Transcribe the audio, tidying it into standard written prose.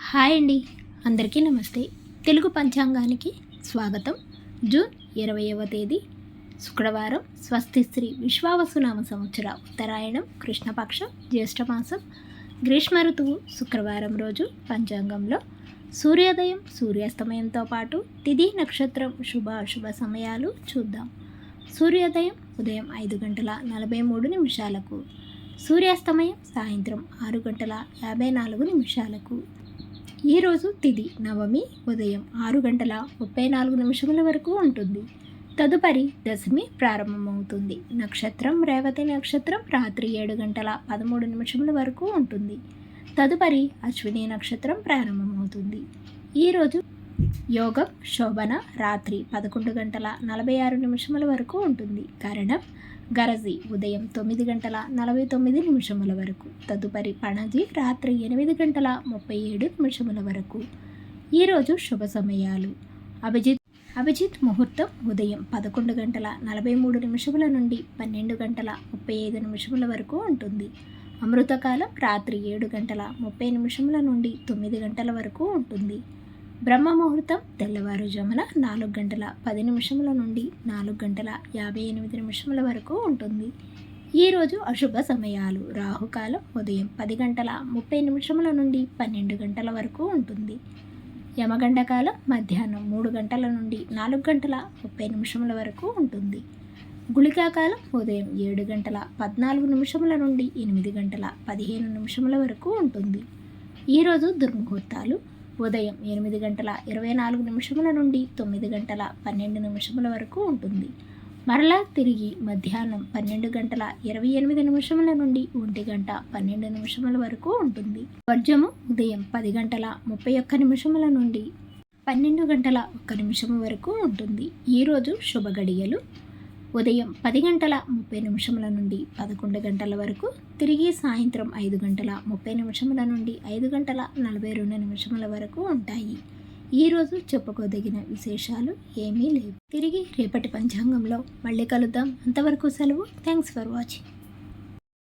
Hi అండి, అందరికీ నమస్తే. తెలుగు పంచాంగానికి స్వాగతం. జూన్ 20వ తేదీ శుక్రవారం, స్వస్తి శ్రీ విశ్వావసునామ సంవత్సర ఉత్తరాయణం, కృష్ణపక్షం, జ్యేష్ఠమాసం, గ్రీష్మ ఋతువు శుక్రవారం రోజు పంచాంగంలో సూర్యోదయం సూర్యాస్తమయంతో పాటు తిథి నక్షత్రం శుభ అశుభ సమయాలు చూద్దాం. సూర్యోదయం ఉదయం 5:43, సూర్యాస్తమయం సాయంత్రం 6:54. ఈరోజు తిథి నవమి ఉదయం 6:34 వరకు ఉంటుంది. తదుపరి దశమి ప్రారంభమవుతుంది. నక్షత్రం రేవతి నక్షత్రం రాత్రి 7:13 వరకు ఉంటుంది. తదుపరి అశ్విని నక్షత్రం ప్రారంభమవుతుంది. ఈరోజు యోగం శోభన రాత్రి 11:46 వరకు ఉంటుంది. కరణం గరజి ఉదయం 9:49 వరకు. తదుపరి పణజి రాత్రి 8:37 వరకు. ఈరోజు శుభ సమయాలు. అభిజిత్ ముహూర్తం ఉదయం 11:43 నుండి 12:35 వరకు ఉంటుంది. అమృతకాలం రాత్రి 7:30 నుండి 9 వరకు ఉంటుంది. బ్రహ్మ ముహూర్తం తెల్లవారుజామున 4:10 నుండి 4:58 వరకు ఉంటుంది. ఈరోజు అశుభ సమయాలు. రాహుకాలం ఉదయం 10:30 నుండి 12 వరకు ఉంటుంది. యమగండ కాలం మధ్యాహ్నం 3 నుండి 4:30 వరకు ఉంటుంది. గుళికాకాలం ఉదయం 7:14 నుండి 8:15 వరకు ఉంటుంది. ఈరోజు దుర్ముహూర్తాలు ఉదయం 8:24 నుండి 9:12 వరకు ఉంటుంది. మరలా తిరిగి మధ్యాహ్నం 12:28 నుండి 1:12 వరకు ఉంటుంది. వర్జము ఉదయం 10:31 నుండి 12:01 వరకు ఉంటుంది. ఈరోజు శుభ గడియలు ఉదయం 10:30 నుండి 11 వరకు, తిరిగి సాయంత్రం 5:30 నుండి 5:42 వరకు ఉంటాయి. ఈరోజు చెప్పుకోదగిన విశేషాలు ఏమీ లేవు. తిరిగి రేపటి పంచాంగంలో మళ్ళీ కలుద్దాం. అంతవరకు సెలవు. Thanks for watching.